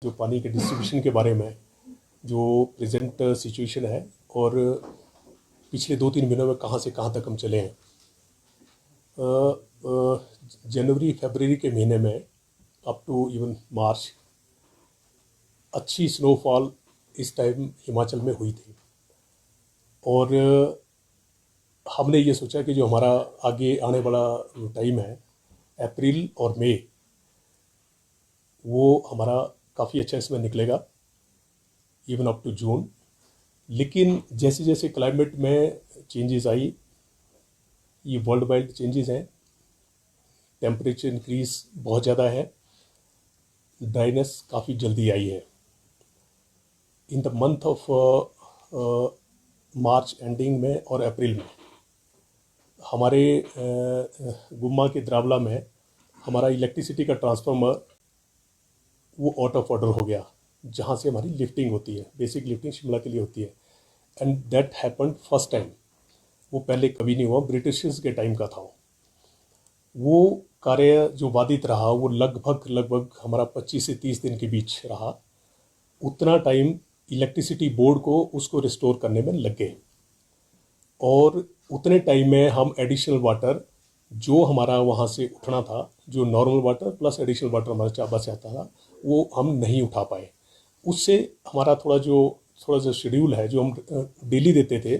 जो पानी के डिस्ट्रीब्यूशन के बारे में जो प्रेजेंट सिचुएशन है और पिछले 2-3 महीनों में कहाँ से कहाँ तक हम चले हैं। जनवरी फरवरी के महीने में अप टू इवन मार्च अच्छी स्नोफॉल इस टाइम हिमाचल में हुई थी और हमने ये सोचा कि जो हमारा आगे आने वाला टाइम है अप्रैल और मई, वो हमारा काफ़ी अच्छा इसमें निकलेगा इवन अप टू जून। लेकिन जैसे जैसे क्लाइमेट में चेंजेस आई, ये वर्ल्ड वाइड चेंजेस हैं, टेम्परेचर इंक्रीज बहुत ज़्यादा है, ड्राइनेस काफ़ी जल्दी आई है। In the month of March ending में और अप्रैल में हमारे गुम्मा के द्रावला में हमारा इलेक्ट्रिसिटी का ट्रांसफार्मर वो आउट ऑफ ऑर्डर हो गया, जहाँ से हमारी लिफ्टिंग होती है, बेसिक लिफ्टिंग शिमला के लिए होती है। And that happened first time, वो पहले कभी नहीं हुआ, ब्रिटिशर्स के टाइम का था। वो कार्य जो बाधित रहा वो लगभग हमारा 25 से 30 दिन के बीच रहा। उतना टाइम इलेक्ट्रिसिटी बोर्ड को उसको रिस्टोर करने में लग गए और उतने टाइम में हम एडिशनल वाटर जो हमारा वहाँ से उठना था, जो normal water plus additional water हमारा चाबा से आता था, वो हम नहीं उठा पाए। उससे हमारा थोड़ा सा शेड्यूल है जो हम डेली देते थे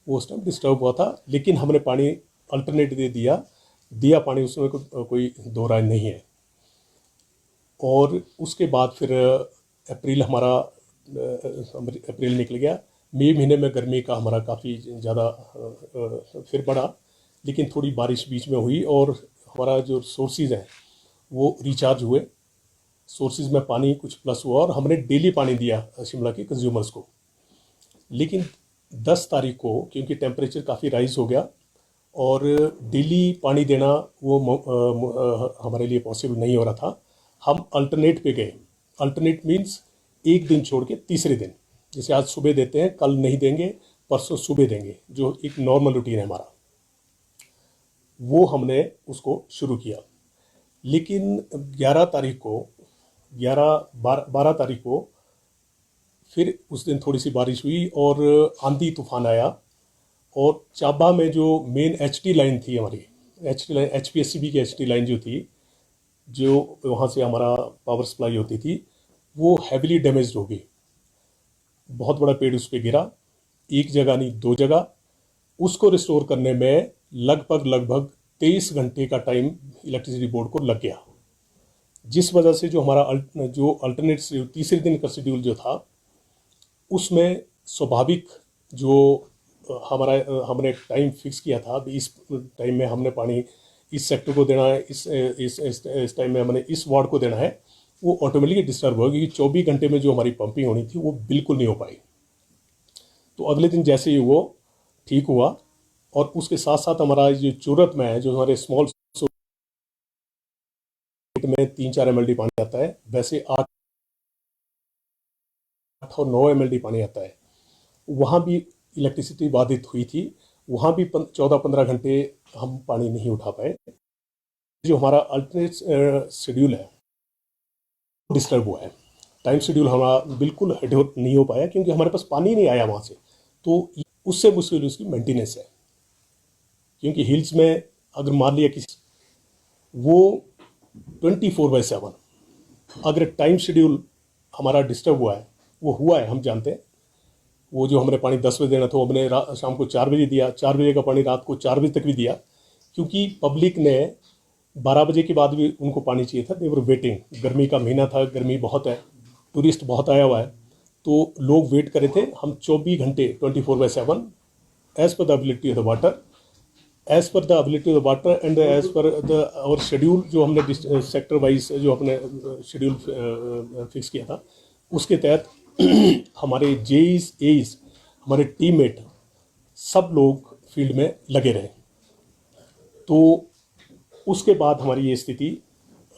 वो उस टाइम डिस्टर्ब हुआ था। लेकिन हमने पानी अल्टरनेट दे दिया पानी, उसमें कोई दो राय नहीं है। और उसके बाद फिर अप्रैल हमारा अप्रैल निकल गया। मई महीने में गर्मी का हमारा काफ़ी ज़्यादा फिर बढ़ा, लेकिन थोड़ी बारिश बीच में हुई और हमारा जो सोर्सेज हैं वो रिचार्ज हुए। सोर्सेज में पानी कुछ प्लस हुआ और हमने डेली पानी दिया शिमला के कंज्यूमर्स को। लेकिन 10 तारीख को क्योंकि टेम्परेचर काफ़ी राइज हो गया और डेली पानी देना वो हमारे लिए पॉसिबल नहीं हो रहा था। हम अल्टरनेट पे गए। अल्टरनेट मीन्स एक दिन छोड़ के तीसरे दिन, जैसे आज सुबह देते हैं, कल नहीं देंगे, परसों सुबह देंगे, जो एक नॉर्मल रूटीन है हमारा, वो हमने उसको शुरू किया। लेकिन 12 तारीख को फिर उस दिन थोड़ी सी बारिश हुई और आंधी तूफान आया और चाबा में जो मेन एचटी लाइन थी हमारी, एचटी लाइन एचपीएससीबी की एचटी लाइन जो थी, जो वहाँ से हमारा पावर सप्लाई होती थी, वो हैविली डैमेज हो गई। बहुत बड़ा पेड़ उस पर गिरा, एक जगह नहीं 2 जगह। उसको रिस्टोर करने में लगभग 23 घंटे का टाइम इलेक्ट्रिसिटी बोर्ड को लग गया, जिस वजह से जो हमारा जो अल्टरनेट तीसरे दिन का शेड्यूल जो था उसमें स्वाभाविक जो हमने टाइम फिक्स किया था, इस टाइम में हमने पानी इस सेक्टर को देना है, इस टाइम में हमने इस वार्ड को देना है, वो ऑटोमेटिकली डिस्टर्ब हुआ क्योंकि 24 घंटे में जो हमारी पंपिंग होनी थी वो बिल्कुल नहीं हो पाई। तो अगले दिन जैसे ही वो ठीक हुआ और उसके साथ साथ हमारा जो जरूरत में है, जो हमारे स्मॉल में 3-4 MLD पानी आता है, वैसे 8 और 9 MLD पानी आता है। वहाँ भी इलेक्ट्रिसिटी बाधित हुई थी, वहाँ भी 14-15 घंटे हम पानी नहीं उठा पाए। जो हमारा अल्टरनेट शेड्यूल है डिस्टर्ब हुआ है, टाइम शेड्यूल हमारा बिल्कुल एडोप्ट नहीं हो पाया क्योंकि हमारे पास पानी नहीं आया वहाँ से। तो उससे मुश्किल उसकी मेंटेनेंस है, क्योंकि हिल्स में अगर मान लिया किसी वो 24/7 अगर टाइम शेड्यूल हमारा डिस्टर्ब हुआ है, वो हुआ है, हम जानते हैं। वो जो हमने पानी 10 बजे देना था, हमने शाम को 4 बजे दिया, 4 बजे का पानी रात को 4 बजे तक भी दिया, क्योंकि पब्लिक ने 12 बजे के बाद भी उनको पानी चाहिए था। देवर वेटिंग, गर्मी का महीना था, गर्मी बहुत है, टूरिस्ट बहुत आया हुआ है, तो लोग वेट कर रहे थे। हम 24 घंटे 24/7 as per the ability of the water, as per the ability of the water and as per the hour schedule, जो हमने सेक्टर वाइज जो अपने शेड्यूल फिक्स किया था, उसके तहत हमारे जेईज एईज, हमारे टीममेट सब लोग फील्ड में लगे रहे। तो उसके बाद हमारी ये स्थिति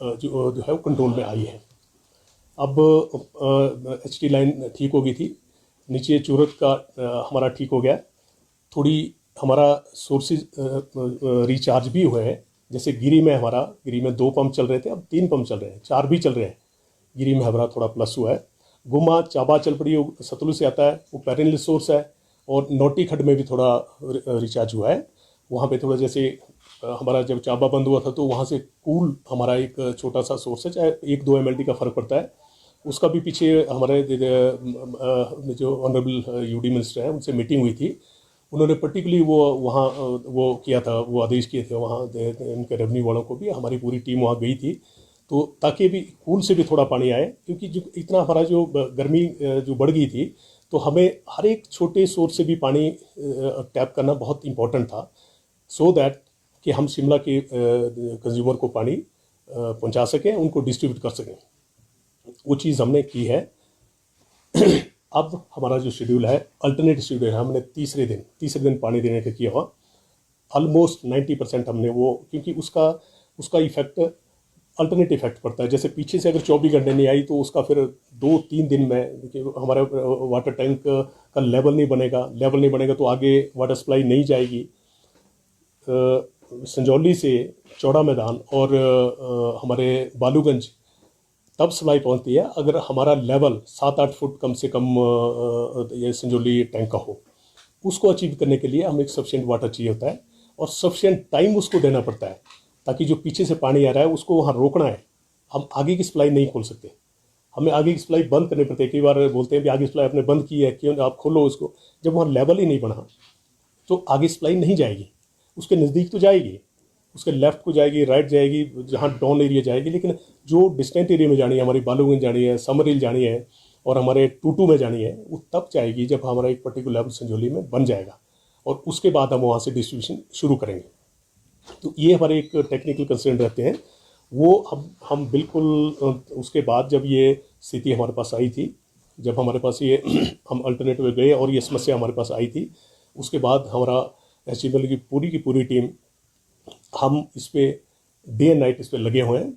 जो है वो कंट्रोल में आई है। अब एचटी लाइन ठीक हो गई थी, नीचे चूरत का हमारा ठीक हो गया, थोड़ी हमारा सोर्सेज रिचार्ज भी हुए हैं। जैसे गिरी में 2 पंप चल रहे थे, अब 3 पंप चल रहे हैं, 4 भी चल रहे हैं, गिरी महबरा थोड़ा प्लस हुआ है। गुम्मा चाबा चलपड़ी सतलुज से आता है, वो पेरिनल सोर्स है। और नोटी खड्ड में भी थोड़ा रिचार्ज हुआ है। वहाँ पे थोड़ा जैसे हमारा जब चाबा बंद हुआ था तो वहाँ से कूल हमारा एक छोटा सा सोर्स है, चाहे 1-2 MLD का फ़र्क पड़ता है। उसका भी पीछे हमारे जो ऑनरेबल यूडी मिनिस्टर हैं उनसे मीटिंग हुई थी। उन्होंने पर्टिकुलरली वो वहाँ वो किया था, वो आदेश किए थे वहाँ उनके रेवेन्यू वालों को भी, हमारी पूरी टीम वहाँ गई थी तो ताकि भी कूल से भी थोड़ा पानी आए, क्योंकि जो इतना हमारा जो गर्मी जो बढ़ गई थी तो हमें हर एक छोटे सोर्स से भी पानी टैप करना बहुत इम्पोर्टेंट था, सो दैट कि हम शिमला के कंज्यूमर को पानी पहुंचा सकें, उनको डिस्ट्रीब्यूट कर सकें। वो चीज़ हमने की है। अब हमारा जो शेड्यूल है, अल्टरनेट शेड्यूल है, हमने तीसरे दिन पानी देने का किया हुआ। ऑलमोस्ट 90% हमने वो, क्योंकि उसका इफेक्ट अल्टरनेट इफेक्ट पड़ता है। जैसे पीछे से अगर 24 घंटे नहीं आई तो उसका फिर 2-3 दिन में हमारा वाटर टैंक का लेवल नहीं बनेगा तो आगे वाटर सप्लाई नहीं जाएगी। संजौली से चौड़ा मैदान और हमारे बालूगंज तब सप्लाई पहुंचती है अगर हमारा लेवल 7-8 फुट कम से कम ये संजौली टैंक का हो। उसको अचीव करने के लिए हमें एक सफिशिएंट वाटर चाहिए होता है और सफिशिएंट टाइम उसको देना पड़ता है, ताकि जो पीछे से पानी आ रहा है उसको वहाँ रोकना है। हम आगे की सप्लाई नहीं खोल सकते, हमें आगे की सप्लाई बंद करनी पड़ती है। कई बार बोलते हैं कि आगे सप्लाई आपने बंद की है, क्यों आप खोलो उसको। जब वहाँ लेवल ही नहीं बना तो आगे सप्लाई नहीं जाएगी। उसके नज़दीक तो जाएगी, उसके लेफ्ट को जाएगी, राइट जाएगी, जहाँ डाउन एरिया जाएगी, लेकिन जो डिस्टेंट एरिया में जानी है, हमारी बालूगंज जानी है, समर हिल जानी है और हमारे टूटू में जानी है, वो तब जाएगी जब हमारा एक पर्टिकुलर लेवल संजौली में बन जाएगा और उसके बाद हम वहाँ से डिस्ट्रीब्यूशन शुरू करेंगे। तो ये हमारे एक टेक्निकल कंसर्न रहते हैं। वो हम बिल्कुल उसके बाद जब ये स्थिति हमारे पास आई थी, जब हमारे पास ये हम अल्टरनेटिव में गए और ये समस्या हमारे पास आई थी, उसके बाद हमारा एचईएमएल की पूरी टीम, हम इस पर डे एंड नाइट इस पर लगे हुए हैं।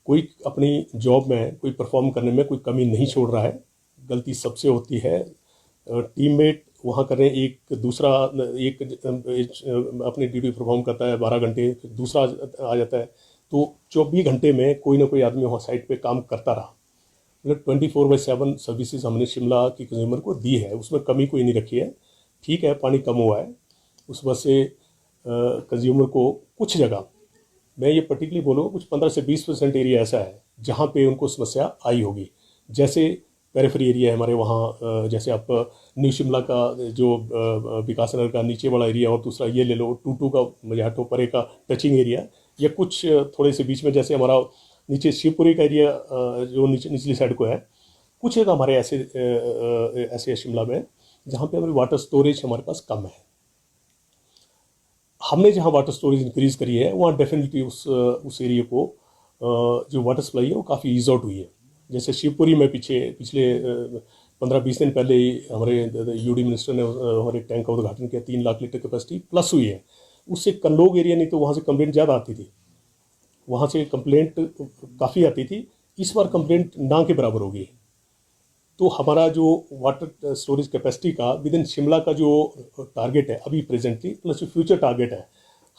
कोई अपनी जॉब में, कोई परफॉर्म करने में कोई कमी नहीं छोड़ रहा है। गलती सबसे होती है, टीममेट वहाँ कर रहे हैं, एक अपनी ड्यूटी परफॉर्म करता है 12 घंटे, फिर दूसरा आ जाता है, तो 24 घंटे में कोई ना कोई आदमी वहाँ साइट पे काम करता रहा। मतलब 24/7 सर्विसेज हमने शिमला की कंज्यूमर को दी है, उसमें कमी कोई नहीं रखी है। ठीक है, पानी कम हुआ है, उस वजह से कंज्यूमर को कुछ जगह, मैं ये पर्टिकुलरली बोलूँगा, कुछ 15 से 20% एरिया ऐसा है जहाँ पे उनको समस्या आई होगी। जैसे पेरिफेरी एरिया है हमारे वहाँ, जैसे आप न्यू शिमला का जो विकास नगर का नीचे वाला एरिया, और दूसरा ये ले लो टूटू का मजाटो परे का टचिंग एरिया, या कुछ थोड़े से बीच में जैसे हमारा नीचे शिवपुरी का एरिया जो निचली साइड को है। कुछ जगह हमारे ऐसे शिमला में जहाँ पे हमारी वाटर स्टोरेज हमारे पास कम है। हमने जहाँ वाटर स्टोरेज इंक्रीज करी है वहाँ डेफिनेटली उस एरिया को जो वाटर सप्लाई है वो काफ़ी ईज आउट हुई है। जैसे शिवपुरी में पिछले 15-20 दिन पहले ही हमारे यूडी मिनिस्टर ने हमारे टैंक का उद्घाटन किया। 3 लाख लीटर कैपेसिटी प्लस हुई है। उससे कनलोग एरिया, नहीं तो वहाँ से कंप्लेंट ज़्यादा आती थी, वहाँ से कंप्लेंट काफ़ी आती थी। इस बार कंप्लेंट ना के बराबर हो गई। तो हमारा जो वाटर स्टोरेज कैपेसिटी का विद इन शिमला का जो टारगेट है अभी प्रेजेंटली, प्लस जो फ्यूचर टारगेट है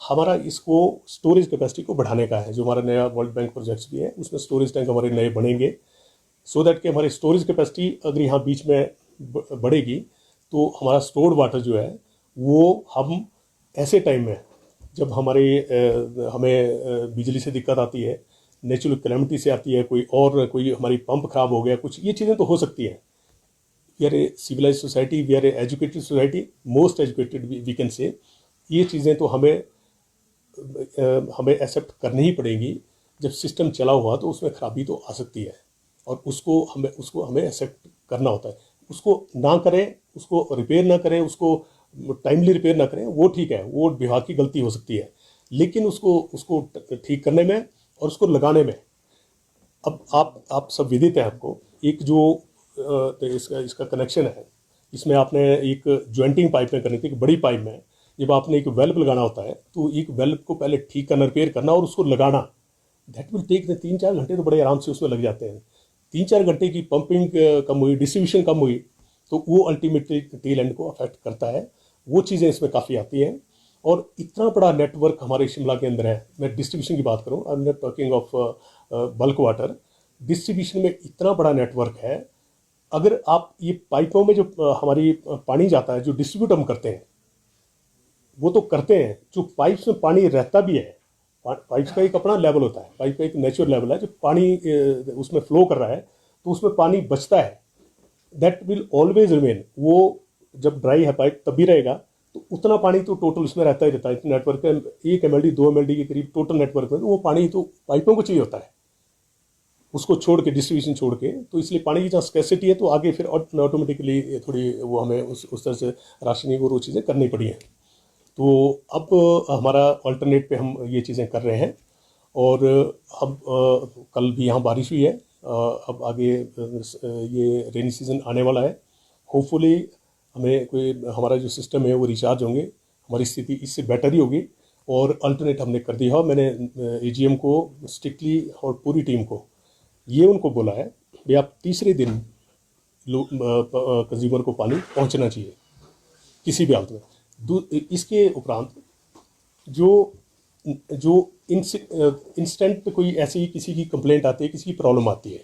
हमारा, इसको स्टोरेज कैपेसिटी को बढ़ाने का है। जो हमारा नया वर्ल्ड बैंक प्रोजेक्ट्स भी है उसमें स्टोरेज टैंक हमारे नए बनेंगे, सो दैट कि हमारी स्टोरेज कैपेसिटी अगर यहाँ बीच में बढ़ेगी तो हमारा स्टोर्ड वाटर जो है वो हम ऐसे टाइम में जब हमें बिजली से दिक्कत आती है, नेचुरल कैलेमिटी से आती है, कोई हमारी पंप खराब हो गया, कुछ ये चीज़ें तो हो सकती हैं। We are a civilize society, we are a educated society, most educated we can say. ये चीज़ें तो हमें एक्सेप्ट करनी ही पड़ेंगी। जब सिस्टम चला हुआ तो उसमें खराबी तो आ सकती है और उसको हमें एक्सेप्ट करना होता है। उसको ना करें, उसको रिपेयर ना करें, उसको टाइमली रिपेयर ना करें, वो ठीक है, वो विभाग की गलती हो सकती है, लेकिन उसको ठीक करने में और उसको लगाने में, अब आप सब विदित है आपको, एक जो इसका कनेक्शन है, इसमें आपने एक ज्वाइंटिंग पाइप में करनी थी, एक बड़ी पाइप में जब आपने एक वेल्व लगाना होता है तो एक वेल्व को पहले ठीक करना, रिपेयर करना और उसको लगाना, दैट विल टेक 3-4 घंटे तो बड़े आराम से उसमें लग जाते हैं। 3-4 घंटे की पंपिंग कम हुई, डिस्ट्रीब्यूशन कम हुई, तो वो अल्टीमेटली टेल एंड को अफेक्ट करता है। वो चीज़ें इसमें काफ़ी आती हैं। और इतना बड़ा नेटवर्क हमारे शिमला के अंदर है, मैं डिस्ट्रीब्यूशन की बात करूं, I am not talking of bulk water, distribution में इतना बड़ा नेटवर्क है, अगर आप ये पाइपों में जो हमारी पानी जाता है, जो डिस्ट्रीब्यूट हम करते हैं वो तो करते हैं, जो पाइप्स में पानी रहता भी है, पाइप्स का एक अपना लेवल होता है, पाइप का एक नेचुरल लेवल है, जो पानी उसमें फ्लो कर रहा है तो उसमें पानी बचता है, दैट विल ऑलवेज रिमेन। वो जब ड्राई है पाइप तब भी रहेगा, तो उतना पानी तो टोटल उसमें रहता ही रहता है। नेटवर्क का 1 MLD 2 MLD के करीब टोटल नेटवर्क में, तो वो पानी तो पाइपों को चाहिए होता है, उसको छोड़ के, डिस्ट्रीब्यूशन छोड़ के। तो इसलिए पानी की जहाँ स्कैसिटी है, तो आगे फिर ऑटोमेटिकली थोड़ी वो हमें उस तरह से राशनिंग और वो चीज़ें करनी पड़ी हैं। तो अब हमारा अल्टरनेट पे हम ये चीज़ें कर रहे हैं। और अब कल भी यहाँ बारिश हुई है, अब आगे ये रेनी सीज़न आने वाला है। होपफुली हमें कोई हमारा जो सिस्टम है वो रिचार्ज होंगे, हमारी स्थिति इससे बेटर ही होगी। और अल्टरनेट हमने कर दिया। मैंने AGM को स्ट्रिक्टली और पूरी टीम को ये उनको बोला है कि आप तीसरे दिन कंज्यूमर को पानी पहुंचना चाहिए किसी भी हालत में। इसके उपरांत जो जो इंस्टेंट कोई ऐसी किसी की कंप्लेंट आती है, किसी की प्रॉब्लम आती है,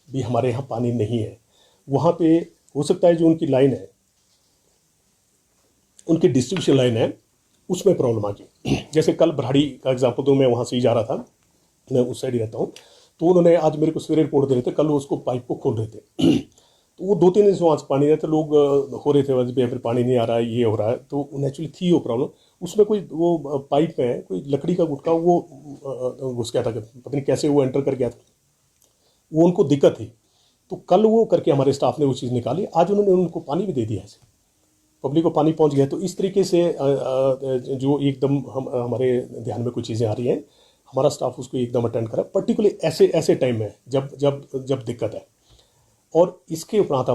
भी हमारे यहाँ पानी नहीं है, वहाँ पे हो सकता है जो उनकी लाइन है, उनकी डिस्ट्रीब्यूशन लाइन है, उसमें प्रॉब्लम आ गई। जैसे कल भराड़ी का एग्जांपल दूँ, मैं वहाँ से ही जा रहा था, मैं उस साइड ही रहता हूँ, तो उन्होंने आज मेरे को सवेरे रिपोर्ट दे रहे थे, कल वो उसको पाइप को खोल रहे थे। तो वो 2-3 दिन से वहाँ से पानी नहीं, तो लोग हो रहे थे वजह पे, फिर पानी नहीं आ रहा है, ये हो रहा है। तो नेचुरली थी वो प्रॉब्लम, उसमें कोई वो पाइप में कोई लकड़ी का गुटका वो घुस गया था, पता नहीं कैसे वो एंटर कर गया था, वो उनको दिक्कत थी। तो कल वो करके हमारे स्टाफ ने वो चीज़ निकाली, आज उन्होंने उनको पानी भी दे दिया है, पब्लिक को पानी पहुंच गया। तो इस तरीके से जो एकदम हमारे ध्यान में कुछ चीज़ें आ रही हैं, हमारा स्टाफ उसको एकदम अटेंड करा, पर्टिकुलरली ऐसे टाइम में जब दिक्कत है। और इसके उपरांत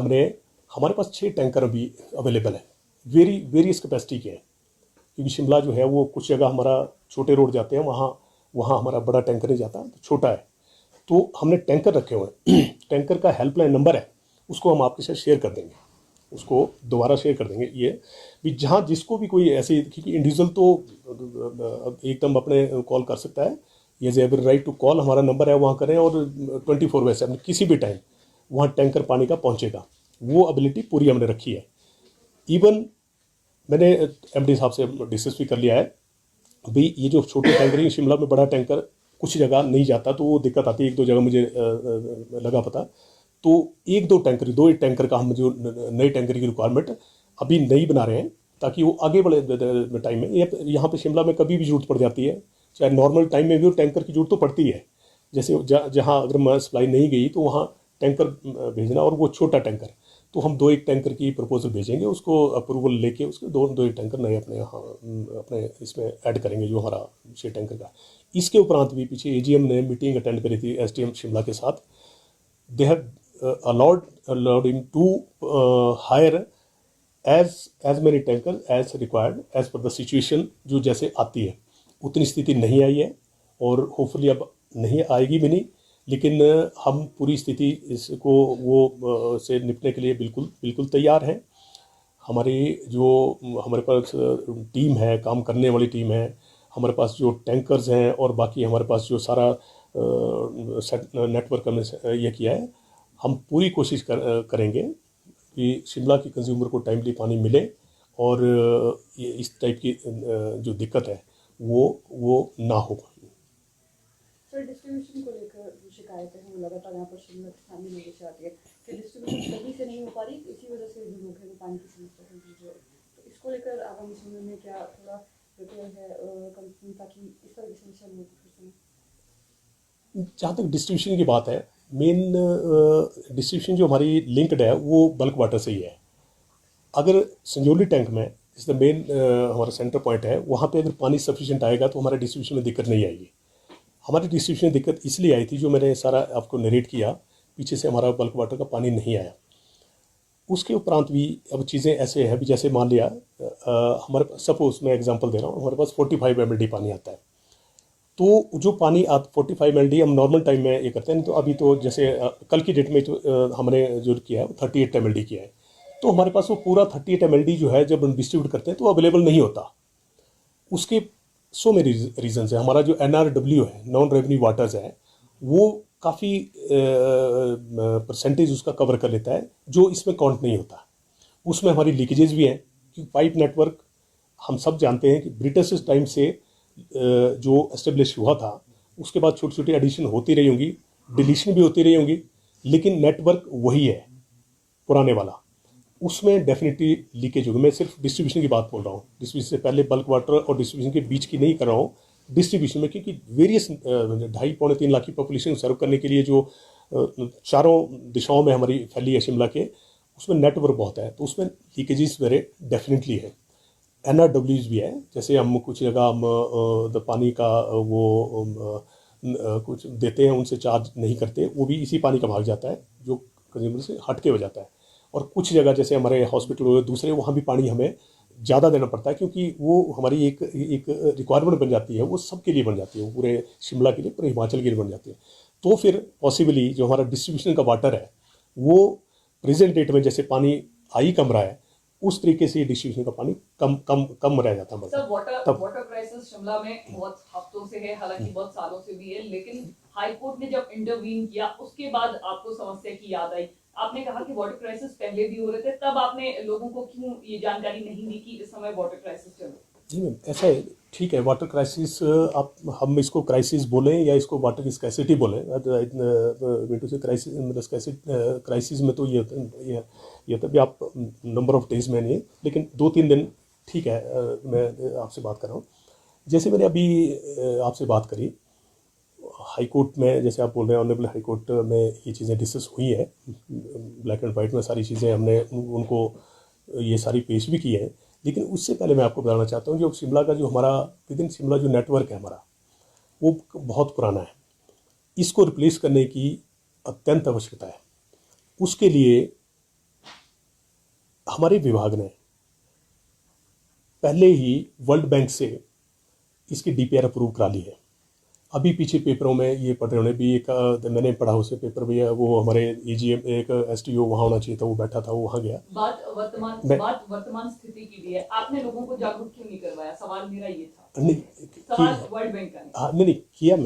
हमारे पास 6 टैंकर अभी अवेलेबल है, वेरियस कैपेसिटी के हैं। क्योंकि शिमला जो है वो कुछ जगह हमारा छोटे रोड जाते हैं, वहाँ हमारा बड़ा टैंकर नहीं जाता, तो छोटा है। तो हमने टैंकर रखे हुए हैं। टैंकर का हेल्पलाइन नंबर है, उसको हम आपके साथ शेयर कर देंगे, उसको दोबारा शेयर कर देंगे। ये भी जहाँ जिसको भी कोई ऐसी, क्योंकि इंडिविजुअल तो एकदम अपने कॉल कर सकता है, ये is ever right to call, हमारा नंबर है, वहाँ करें। और 24/7 किसी भी टाइम वहाँ टैंकर पानी का पहुँचेगा, वो एबिलिटी पूरी हमने रखी है। इवन मैंने MD साहब से डिस्कस भी कर लिया है, भाई ये जो छोटे टैंकर हैं, शिमला में बड़ा टैंकर कुछ जगह नहीं जाता, तो वो दिक्कत आती है। 1-2 जगह मुझे लगा पता, तो 1-2 टैंकर, 2 टैंकर का हम जो नए टैंकर की रिक्वायरमेंट अभी नहीं बना रहे हैं, ताकि वो आगे बड़े टाइम में, यहाँ पे शिमला में कभी भी जरूरत पड़ जाती है, चाहे नॉर्मल टाइम में भी वो टैंकर की जरूरत तो पड़ती है। जैसे जहाँ अगर सप्लाई नहीं गई तो वहाँ टैंकर भेजना, और वो छोटा टैंकर, तो हम 2-1 टैंकर की प्रपोजल भेजेंगे, उसको अप्रूवल लेके उसके 2-1 टैंकर नए अपने इसमें ऐड करेंगे, जो हमारा 6 टैंकर का। इसके उपरांत भी पीछे AGM ने मीटिंग अटेंड करी थी SDM शिमला के साथ। They have allowed him to hire as many tankers as required as per the situation, जो जैसे आती है। उतनी स्थिति नहीं आई है, और होपफुली अब नहीं आएगी भी नहीं, लेकिन हम पूरी स्थिति इसको वो से निपटने के लिए बिल्कुल तैयार हैं। हमारे पास टीम है, काम करने वाली टीम है, हमारे पास जो टैंकर्स हैं, और बाकी हमारे पास जो सारा नेटवर्क हमने ये किया है, हम पूरी कोशिश करेंगे कि शिमला की कंज्यूमर को टाइमली पानी मिले, और ये इस टाइप की जो दिक्कत है वो ना हो। सर, डिस्ट्रीब्यूशन को लेकर जो शिकायतें हैं वो लगातार यहाँ पर शिमला के स्थानीय लोगों से आती है कि डिस्ट्रीब्यूशन सही से नहीं हो पा रही, इसी वजह से जो लोग हैं वो पानी की समस्या से जूझ रहे हैं। तो इसको लेकर आगामी समय में क्या थोड़ा प्रिपेयर है कंपनी, ताकि इस तरह की समस्या नहीं हो? जहाँ तक डिस्ट्रीब्यूशन की बात है, मेन डिस्ट्रीब्यूशन जो हमारी लिंक्ड है वो बल्क वाटर से ही है। अगर संजौली टैंक में इस द मेन हमारा सेंटर पॉइंट है, वहाँ पे अगर पानी सफिशिएंट आएगा तो हमारे डिस्ट्रीब्यूशन में दिक्कत नहीं आएगी। हमारी डिस्ट्रीब्यूशन में दिक्कत इसलिए आई थी, जो मैंने सारा आपको नरेट किया, पीछे से हमारा बल्क वाटर का पानी नहीं आया। उसके उपरांत भी अब चीज़ें ऐसे हैं भी, जैसे मान लिया हमारे सपोज मैं एग्जांपल दे रहा हूँ, हमारे पास 45 MLD पानी आता है, तो जो पानी 45 MLD हम नॉर्मल टाइम में ये करते हैं, तो अभी तो जैसे कल की डेट में तो हमने जो किया है वो 38 MLD किया है। तो हमारे पास वो पूरा 38 MLD जो है जब हम डिस्ट्रीब्यूट करते हैं तो अवेलेबल नहीं होता। उसके सो मेनी रीजंस है। हमारा जो NRW है, नॉन रेवेन्यू वाटर्स है, वो काफ़ी परसेंटेज उसका कवर कर लेता है, जो इसमें काउंट नहीं होता। उसमें हमारी लीकेजेस भी हैं, क्योंकि पाइप नेटवर्क हम सब जानते हैं कि ब्रिटिश टाइम से जो एस्टेब्लिश हुआ था, उसके बाद छोटी छोटी एडिशन होती रही होंगी, डिलीशन भी होती रही होंगी, लेकिन नेटवर्क वही है पुराने वाला। उसमें डेफिनेटली लीकेज होगी। मैं सिर्फ डिस्ट्रीब्यूशन की बात बोल रहा हूँ, डिस्ट्रीब्यूशन से पहले बल्क वाटर और डिस्ट्रीब्यूशन के बीच की नहीं कर रहा हूँ, डिस्ट्रीब्यूशन में, क्योंकि वेरियस 2.5-3 लाख की पॉपुलेशन सर्व करने के लिए जो चारों दिशाओं में हमारी फैली है शिमला के, उसमें नेटवर्क बहुत है, तो उसमें लीकेजेस मेरे डेफिनेटली है। NRWs भी है, जैसे हम कुछ जगह हम पानी का वो कुछ देते हैं, उनसे चार्ज नहीं करते, वो भी इसी पानी का भाग जाता है जो कंज्यूमर से हट के हो जाता है। और कुछ जगह जैसे हमारे हॉस्पिटल हो दूसरे, वहाँ भी पानी हमें ज़्यादा देना पड़ता है, क्योंकि वो हमारी एक रिक्वायरमेंट बन जाती है, वो सबके लिए बन जाती है, वो पूरे शिमला के लिए, पूरे हिमाचल के लिए बन जाती है। तो फिर पॉसिबली जो हमारा डिस्ट्रीब्यूशन का वाटर है, वो प्रेजेंट डेट में जैसे पानी आ ही कम रहा है, उस तरीके से डिस्ट्रीब्यूशन का पानी कम कम कम रह जाता है। सर, वाटर क्राइसिस शिमला में बहुत हफ्तों से है, हालांकि बहुत सालों से भी है, लेकिन हाई कोर्ट ने जब इंटरवीन किया उसके बाद आपको समस्या की याद आई। आपने कहा कि वाटर क्राइसिस पहले भी हो रहे थे, तब आपने लोगों को क्यों ये जानकारी नहीं दी कि इस समय वाटर क्राइसिस चल रहा है? जी मैम, ऐसा है, ठीक है, वाटर क्राइसिस, आप हम इसको क्राइसिस बोलें या इसको वाटर की स्कैसिटी बोलें, मिंटू से क्राइसिस, मतलब क्राइसिस में तो ये होता है भी आप नंबर ऑफ डेज में नहीं, लेकिन 2-3 दिन ठीक है। मैं आपसे बात कर रहा हूँ, जैसे मैंने अभी आपसे बात करी, हाई कोर्ट में, जैसे आप बोल रहे हैं, ऑनरेबल हाई कोर्ट में ये चीज़ें डिस्कस हुई है, ब्लैक एंड वाइट में सारी चीज़ें हमने उनको ये सारी पेश भी की है। लेकिन उससे पहले मैं आपको बताना चाहता हूँ, जो शिमला का जो हमारा विद इन शिमला जो नेटवर्क है हमारा, वो बहुत पुराना है। इसको रिप्लेस करने की अत्यंत आवश्यकता है। उसके लिए हमारे विभाग ने पहले ही वर्ल्ड बैंक से इसकी DPR अप्रूव करा ली है। अभी पीछे पेपरों में ये पढ़ रहे होने भी, एक मैंने पढ़ा उसे पेपर भी है, वो हमारे EGM एक STO वहाँ होना चाहिए था, वो बैठा था, वो वहाँ गया। बात वर्तमान स्थिति की भी है, आपने लोगों को जागरूक क्यों नहीं करवाया? सवाल मेरा ये था। नहीं, सवाल वर्ल्ड बैंक का नहीं। हाँ, नहीं किया,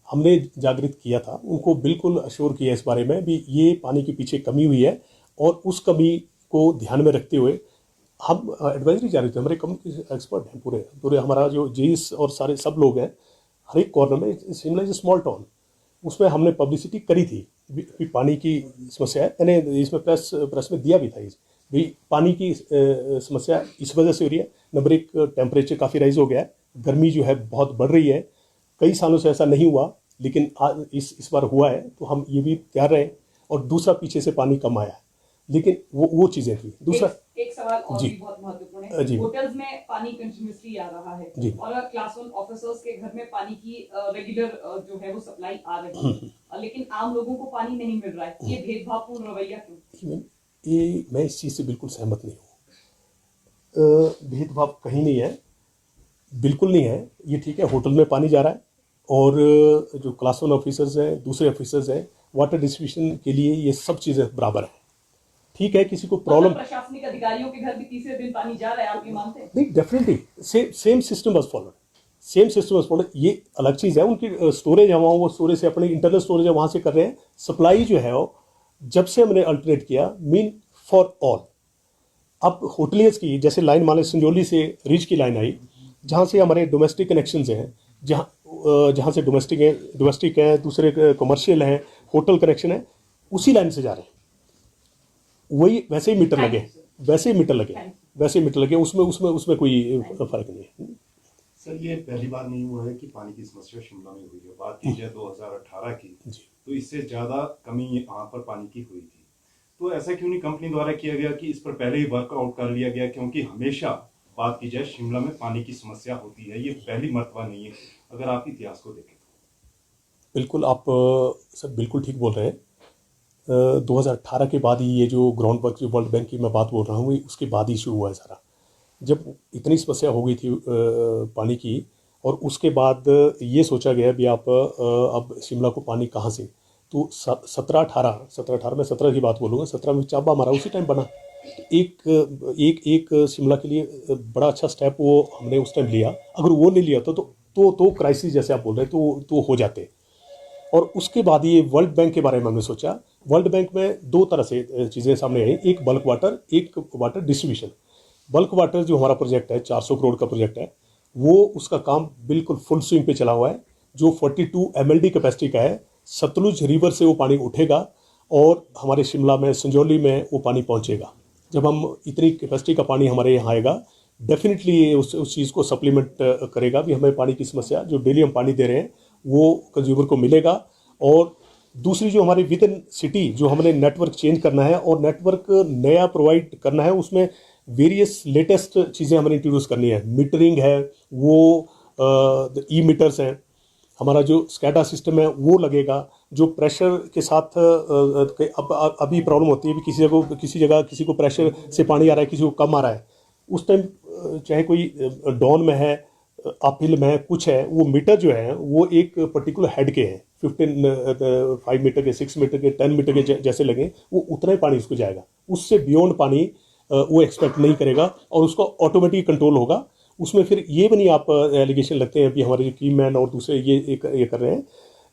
हमने जागृत किया था, उनको बिल्कुल अश्योर किया इस बारे में भी ये पानी के पीछे कमी हुई है, और उस कमी को ध्यान में रखते हुए हम एडवाइजरी जारी थे। हमारे कम्युनिटी एक्सपर्ट हैं, पूरे हमारा जो जीस और सारे सब लोग हैं, हर एक कॉर्नर में। शिमला इज स्मॉल टाउन, उसमें हमने पब्लिसिटी करी थी भी पानी की समस्या है। मैंने इसमें प्रेस में दिया भी था भी पानी की समस्या इस वजह से हो रही है। नंबर एक, टेम्परेचर काफ़ी राइज हो गया है, गर्मी जो है बहुत बढ़ रही है, कई सालों से ऐसा नहीं हुआ, लेकिन आज इस बार हुआ है, तो हम ये भी तैयार रहे। और दूसरा, पीछे से पानी कम आया, लेकिन वो चीज़ें थी। दूसरा एक सवाल और भी बहुत महत्वपूर्ण है। जी, होटल्स में पानी कंटिन्यूअसली आ रहा है, और क्लास 1 ऑफिसर्स के घर में पानी की रेगुलर जो है वो सप्लाई आ रही है, लेकिन आम लोगों को पानी नहीं मिल रहा है। ये भेदभावपूर्ण रवैया क्यों? ये मैं इस चीज़ से बिल्कुल सहमत नहीं हूँ। भेदभाव कहीं नहीं है, बिल्कुल नहीं है। ये ठीक है, होटल में पानी जा रहा है, और जो क्लास 1 ऑफिसर्स हैं, दूसरे ऑफिसर्स हैं, वाटर डिस्ट्रीब्यूशन के लिए ये सब चीज़ें बराबर हैं। ठीक है, किसी को प्रॉब्लम, प्रशासनिक अधिकारियों के घर भी तीसरे दिन पानी जा रहा है, आप ये मानते हैं? नहीं, definitely same system was followed. ये अलग चीज़ है, उनकी स्टोरेज है वहाँ, वो स्टोरेज से अपनी इंटरनल स्टोरेज है वहाँ से कर रहे हैं। सप्लाई जो है वो जब से हमने अल्टरनेट किया, मीन फॉर ऑल। अब होटलियर्स की जैसे लाइन मान संजौली से रिच की लाइन आई, जहाँ से हमारे डोमेस्टिक कनेक्शंस हैं, जहाँ से डोमेस्टिक हैं, दूसरे कमर्शियल हैं, होटल कनेक्शन है, उसी लाइन से जा रहे हैं। वही वैसे ही मीटर लगे, उसमें कोई फर्क नहीं है। सर, ये पहली बार नहीं हुआ है कि पानी की समस्या शिमला में हुई है। बात की जाए 2018 की, तो इससे ज्यादा कमी यहाँ पर पानी की हुई थी। तो ऐसा क्यों नहीं कंपनी द्वारा किया गया कि इस पर पहले ही वर्कआउट कर लिया गया? क्योंकि हमेशा बात की जाए शिमला में पानी की समस्या होती है, ये पहली मर्तबा नहीं है, अगर आप इतिहास को देखें तो। बिल्कुल, आप सब बिल्कुल ठीक बोल रहे हैं। 2018 के बाद ही ये जो ग्राउंड वर्क, जो वर्ल्ड बैंक की मैं बात बोल रहा हूँ, उसके बाद ही शुरू हुआ है सारा। जब इतनी समस्या हो गई थी पानी की, और उसके बाद ये सोचा गया भी आप अब शिमला को पानी कहाँ से, तो 17-18 में 17 की बात बोलूँगा, 17 में चाबा हमारा उसी टाइम बना। एक शिमला के लिए बड़ा अच्छा स्टेप वो हमने उस टाइम लिया। अगर वो नहीं लिया तो क्राइसिस जैसे आप बोल रहे हैं तो हो जाते। और उसके बाद ये वर्ल्ड बैंक के बारे में हमने सोचा। वर्ल्ड बैंक में दो तरह से चीज़ें सामने आई, एक बल्क वाटर, एक वाटर डिस्ट्रीब्यूशन। बल्क वाटर जो हमारा प्रोजेक्ट है 400 करोड़ का प्रोजेक्ट है, वो उसका काम बिल्कुल फुल स्विंग पे चला हुआ है, जो 42 MLD कैपेसिटी का है। सतलुज रिवर से वो पानी उठेगा और हमारे शिमला में, संजौली में वो पानी पहुंचेगा। जब हम इतनी कैपेसिटी का पानी हमारे यहाँ आएगा, डेफिनेटली ये उस चीज़ को सप्लीमेंट करेगा भी हमें पानी की समस्या जो डेली हम पानी दे रहे हैं वो कंज्यूमर को मिलेगा। और दूसरी जो हमारे विद इन सिटी जो हमने नेटवर्क चेंज करना है और नेटवर्क नया प्रोवाइड करना है, उसमें वेरियस लेटेस्ट चीज़ें हमें इंट्रोड्यूस करनी है। मीटरिंग है, वो ई मीटर्स हैं, हमारा जो स्कैडा सिस्टम है वो लगेगा, जो प्रेशर के साथ अभी प्रॉब्लम होती है भी किसी जगह किसी को प्रेशर से पानी आ रहा है, किसी को कम आ रहा है। उस टाइम चाहे कोई डाउन में है, अपहिल में है, कुछ है, वो मीटर जो है वो एक पर्टिकुलर हेड के हैं, 5 मीटर के, 6 मीटर के, 10 मीटर के जैसे लगे, वो उतना ही पानी उसको जाएगा। उससे बियॉन्ड पानी वो एक्सपेक्ट नहीं करेगा और उसको ऑटोमेटिक कंट्रोल होगा। उसमें फिर ये भी नहीं आप एलिगेशन लगते हैं कि हमारे जो की मैन और दूसरे ये कर रहे हैं,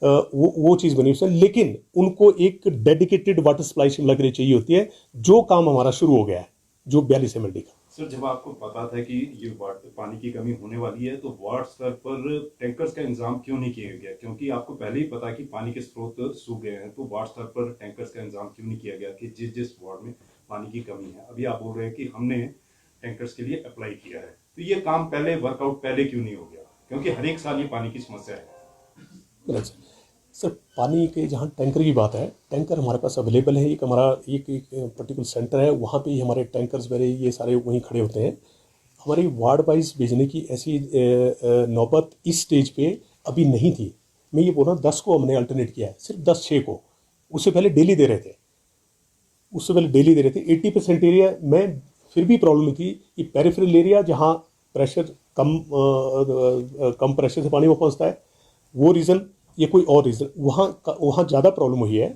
वो चीज़ बनी उसमें। लेकिन उनको एक डेडिकेटेड वाटर सप्लाई शिमला के लिए चाहिए होती है, जो काम हमारा शुरू हो गया है, जो 42 MLD का। सर, जब आपको पता था कि ये पानी की कमी होने वाली है, तो वार्ड स्तर पर टैंकर्स का इंतजाम क्यों नहीं किया गया? क्योंकि आपको पहले ही पता कि पानी के स्रोत सूख गए हैं, तो वार्ड स्तर पर टैंकर्स का इंतजाम क्यों नहीं किया गया कि जिस वार्ड में पानी की कमी है? अभी आप बोल रहे हैं कि हमने टैंकर्स के लिए अप्लाई किया है, तो ये काम पहले वर्कआउट पहले क्यों नहीं हो गया? क्योंकि हर एक साल ये पानी की समस्या है। सर, पानी के जहाँ टैंकर की बात है, टैंकर हमारे पास अवेलेबल है। एक हमारा एक पर्टिकुलर सेंटर है, वहाँ पे ही हमारे टैंकर्स वगैरह ये सारे वहीं खड़े होते हैं। हमारी वार्ड वाइज भेजने की ऐसी नौबत इस स्टेज पे अभी नहीं थी। मैं ये बोल रहा हूँ 10 को हमने अल्टरनेट किया है, सिर्फ 10-6 को। उससे पहले डेली दे रहे थे, 80% एरिया में फिर भी प्रॉब्लम थी कि पेरिफेरल एरिया जहाँ प्रेशर कम प्रेशर से पानी वो पहुँचता है, वो रीज़न, ये कोई और रीज़न, वहाँ ज़्यादा प्रॉब्लम हुई है।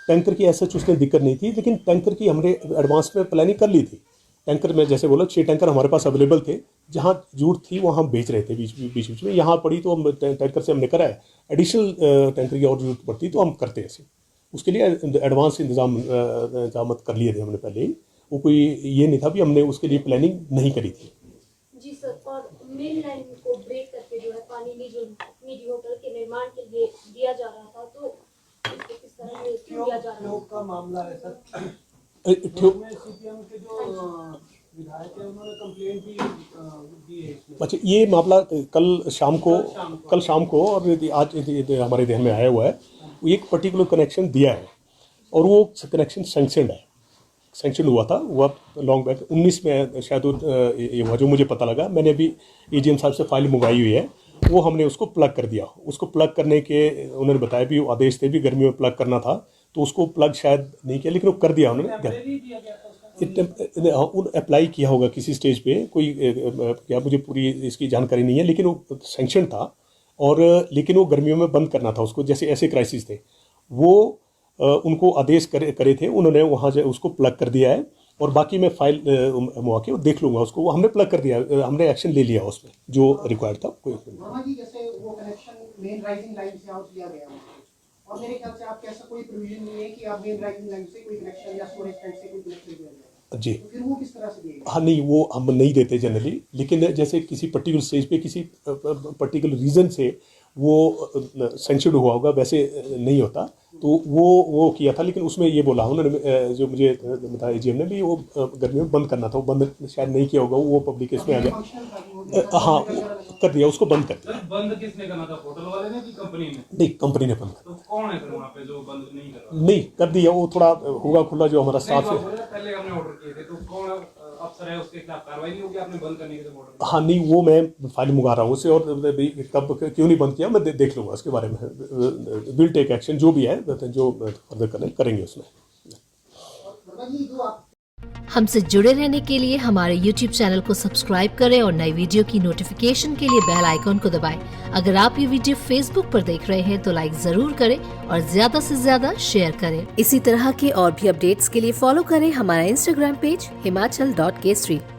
टैंकर की ऐसा उसमें दिक्कत नहीं थी, लेकिन टैंकर की हमने एडवांस में प्लानिंग कर ली थी। टैंकर में जैसे बोला 6 टैंकर हमारे पास अवेलेबल थे, जहाँ जरूरत थी वहाँ हम बेच रहे थे बीच में। यहाँ पड़ी तो हम टैंकर से हमने करा है। एडिशनल टैंकर की और जरूरत पड़ती तो हम करते ऐसे, उसके लिए एडवांस इंतजाम कर लिए थे हमने पहले ही। वो कोई ये नहीं था भी हमने उसके लिए प्लानिंग नहीं करी थी। जी सर, और मेन लाइन को ब्रेक करके जो है पानी निजी होटल के निर्माण के लिए दिया जा रहा था, तो इसको किस तरह से क्यों दिया जा रहा है? का मामला है सर। में सीपीएम के जो विधायक है उन्होंने कंप्लेंट भी दी है इसमें। अच्छा, ये मामला कल शाम को और आज हमारे ध्यान में आया हुआ है। एक पर्टिकुलर कनेक्शन दिया है और वो कनेक्शन सैंक्शन हुआ था, वो लॉन्ग बैक 19 में शायद ये हुआ, जो मुझे पता लगा। मैंने अभी एजीएम साहब से फाइल मंगाई हुई है, वो हमने उसको प्लग कर दिया। उसको प्लग करने के उन्होंने बताया भी आदेश थे भी गर्मियों में प्लग करना था, तो उसको प्लग शायद नहीं किया, लेकिन वो कर दिया उन्होंने। अप्लाई किया होगा किसी स्टेज पे, कोई क्या मुझे पूरी इसकी जानकारी नहीं है, लेकिन वो सैंक्शन था। और लेकिन वो गर्मियों में बंद करना था उसको, जैसे ऐसे क्राइसिस थे वो उनको आदेश करे थे, उन्होंने वहाँ से उसको प्लग कर दिया है। और बाकी मैं फाइल मंगा के देख लूँगा उसको, वो हमने प्लग कर दिया, हमने एक्शन ले लिया उसमें जो रिक्वायर्ड था। कोई वर्मा जी, जैसे वो कनेक्शन मेन राइजिंग लाइन से आउट लिया गया और मेरे ख्याल से आपके ऐसा कोई प्रोविजन नहीं है कि आप मेन राइजिंग लाइन से कोई कनेक्शन या स्टोरेज टैंक से कोई कनेक्शन दिया जाए जी। तो फिर वो किस तरह से दिएगा? हाँ, नहीं, वो हम नहीं देते जनरली, लेकिन जैसे किसी पर्टिकुलर स्टेज पे किसी पर्टिकुलर रीज़न से वो सेंक्शन हुआ होगा, वैसे नहीं होता, तो वो किया था। लेकिन उसमें ये बोला उन्होंने, जो मुझे बताया एजीएम ने भी, वो गर्मियों में बंद करना था, वो बंद शायद नहीं किया होगा, वो पब्लिक इसमें आ गया। हाँ, कर दिया, उसको बंद कर दिया। बंद किसने करना था, होटल वाले ने कि कंपनी ने? नहीं, कंपनी ने बंद कर। तो कौन है फिर वहाँ पे जो बंद नहीं कर रहा? नहीं, कर दिया, वो थोड़ा होगा खुला जो हमारा स्टाफ है। पहले हमने ऑर्डर किए थे, तो कौन अफसर है उसके खिलाफ कार्रवाई नहीं होगी आपने बंद करने के लिए ऑर्डर? हाँ, नहीं, वो मैं फाइल मंगा रहा हूँ उससे, और कब क्यों नहीं बंद किया मैं देख लूँगा उसके बारे में। विल टेक एक्शन, जो भी है जो फर्दर करेंगे उसमें। हमसे जुड़े रहने के लिए हमारे YouTube चैनल को सब्सक्राइब करें और नई वीडियो की नोटिफिकेशन के लिए बेल आइकॉन को दबाएं। अगर आप ये वीडियो Facebook पर देख रहे हैं तो लाइक जरूर करें और ज्यादा से ज्यादा शेयर करें। इसी तरह के और भी अपडेट्स के लिए फॉलो करें हमारा Instagram पेज himachal.k street।